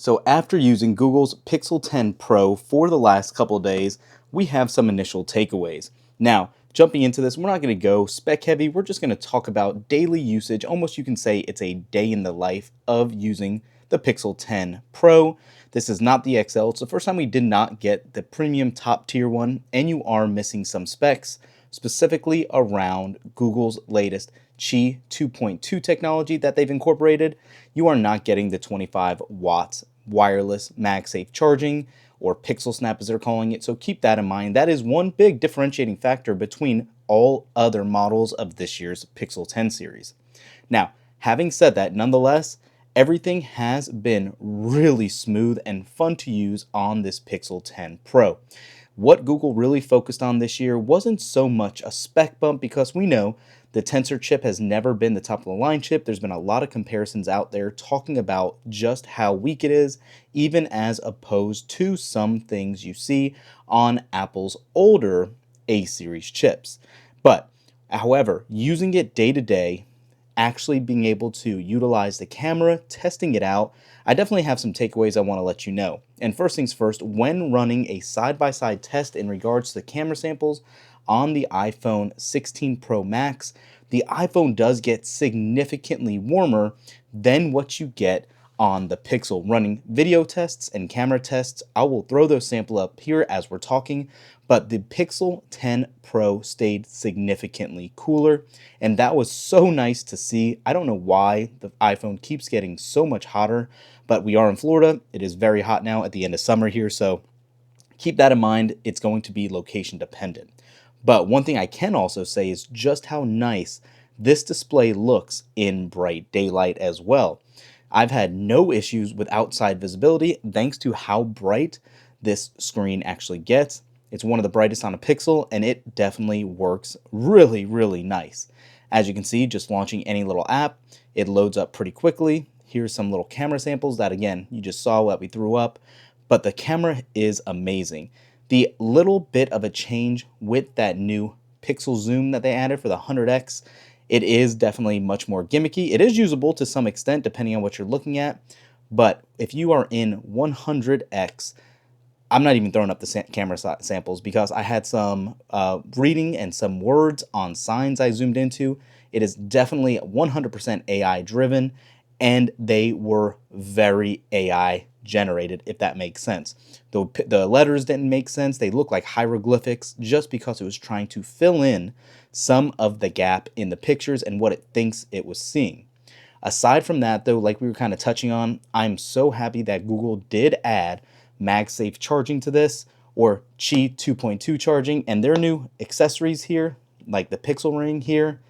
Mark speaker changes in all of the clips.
Speaker 1: So after using Google's Pixel 10 Pro for the last couple of days, we have some initial takeaways. Now, jumping into this, we're not going to go spec heavy. We're just going to talk about daily usage. Almost you can say it's a day in the life of using the Pixel 10 Pro. This is not the XL. It's the first time we did not get the premium top tier one, and you are missing some specs, specifically around Google's latest Qi 2.2 technology that they've incorporated. You are not getting the 25 watts wireless MagSafe charging, or Pixel Snap as they're calling it. So keep that in mind. That is one big differentiating factor between all other models of this year's Pixel 10 series. Now, having said that, nonetheless, everything has been really smooth and fun to use on this Pixel 10 Pro. What Google really focused on this year wasn't so much a spec bump, because we know the Tensor chip has never been the top of the line chip. There's been a lot of comparisons out there talking about just how weak it is, even as opposed to some things you see on Apple's older A series chips. But however, using it day to day, actually being able to utilize the camera, testing it out, I definitely have some takeaways I want to let you know. And first things first, when running a side-by-side test in regards to the camera samples on the iPhone 16 Pro Max, the iPhone does get significantly warmer than what you get on the Pixel. Running video tests and camera tests, I will throw those sample up here as we're talking, but the Pixel 10 Pro stayed significantly cooler, and that was so nice to see. I don't know why the iPhone keeps getting so much hotter, but we are in Florida. It is very hot now at the end of summer here, so keep that in mind. It's going to be location dependent. But one thing I can also say is just how nice this display looks in bright daylight as well. I've had no issues with outside visibility thanks to how bright this screen actually gets. It's one of the brightest on a Pixel, and it definitely works really, really nice. As you can see, just launching any little app, it loads up pretty quickly. Here's some little camera samples that, again, you just saw what we threw up, but the camera is amazing. The little bit of a change with that new pixel zoom that they added for the 100x, it is definitely much more gimmicky. It is usable to some extent depending on what you're looking at, but if you are in 100x, I'm not even throwing up the camera samples because I had some reading and some words on signs I zoomed into. It is definitely 100% AI driven, and they were very AI generated, if that makes sense. The letters didn't make sense. They look like hieroglyphics just because it was trying to fill in some of the gap in the pictures and what it thinks it was seeing. Aside from that, though, like we were kind of touching on, I'm so happy that Google did add MagSafe charging to this, or Qi 2.2 charging, and their new accessories here, like the Pixel Ring here,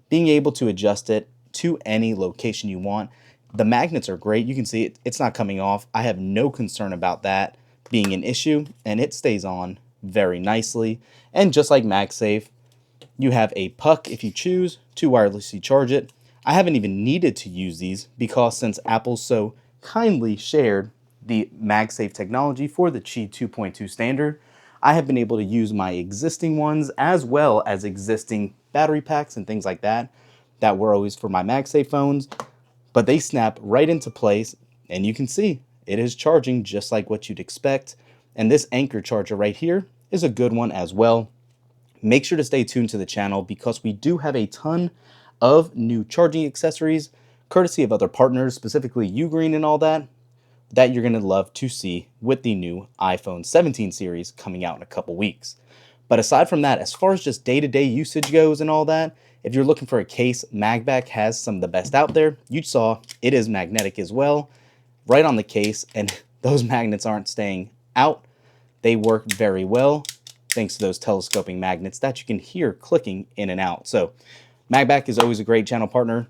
Speaker 1: being able to adjust it to any location you want. The magnets are great. You can see it's not coming off. I have no concern about that being an issue, and it stays on very nicely. And just like MagSafe, you have a puck if you choose to wirelessly charge it. I haven't even needed to use these because since Apple so kindly shared the MagSafe technology for the Qi 2.2 standard, I have been able to use my existing ones as well as existing battery packs and things like that that were always for my MagSafe phones, but they snap right into place, and you can see it is charging just like what you'd expect. And this Anchor charger right here is a good one as well. Make sure to stay tuned to the channel because we do have a ton of new charging accessories, courtesy of other partners, specifically Ugreen and all that you're going to love to see with the new iPhone 17 series coming out in a couple weeks. But aside from that, as far as just day-to-day usage goes and all that, if you're looking for a case, MagBak has some of the best out there. You saw it is magnetic as well, right on the case, and those magnets aren't staying out. They work very well thanks to those telescoping magnets that you can hear clicking in and out. So MagBak is always a great channel partner.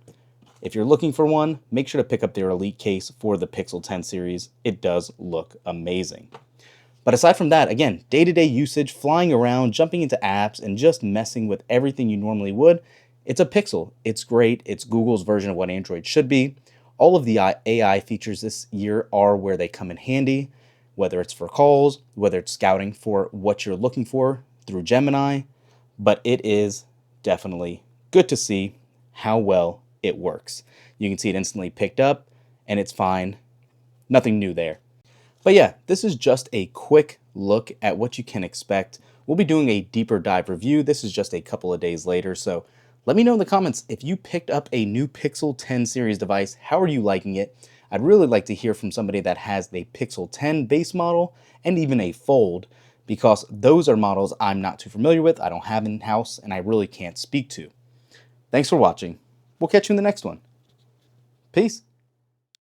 Speaker 1: If you're looking for one, make sure to pick up their Elite case for the Pixel 10 series. It does look amazing. But aside from that, again, day-to-day usage, flying around, jumping into apps, and just messing with everything you normally would, it's a Pixel. It's great. It's Google's version of what Android should be. All of the AI features this year are where they come in handy, whether it's for calls, whether it's scouting for what you're looking for through Gemini, but it is definitely good to see how well it works. You can see it instantly picked up, and it's fine Nothing new there. But yeah, this is just a quick look at what you can expect. We'll be doing a deeper dive review. This is just a couple of days later, so let me know in the comments if you picked up a new Pixel 10 series device. How are you liking it? I'd really like to hear from somebody that has the Pixel 10 base model and even a Fold, because those are models I'm not too familiar with, I don't have in-house, and I really can't speak to. Thanks for watching. We'll catch you in the next one. Peace.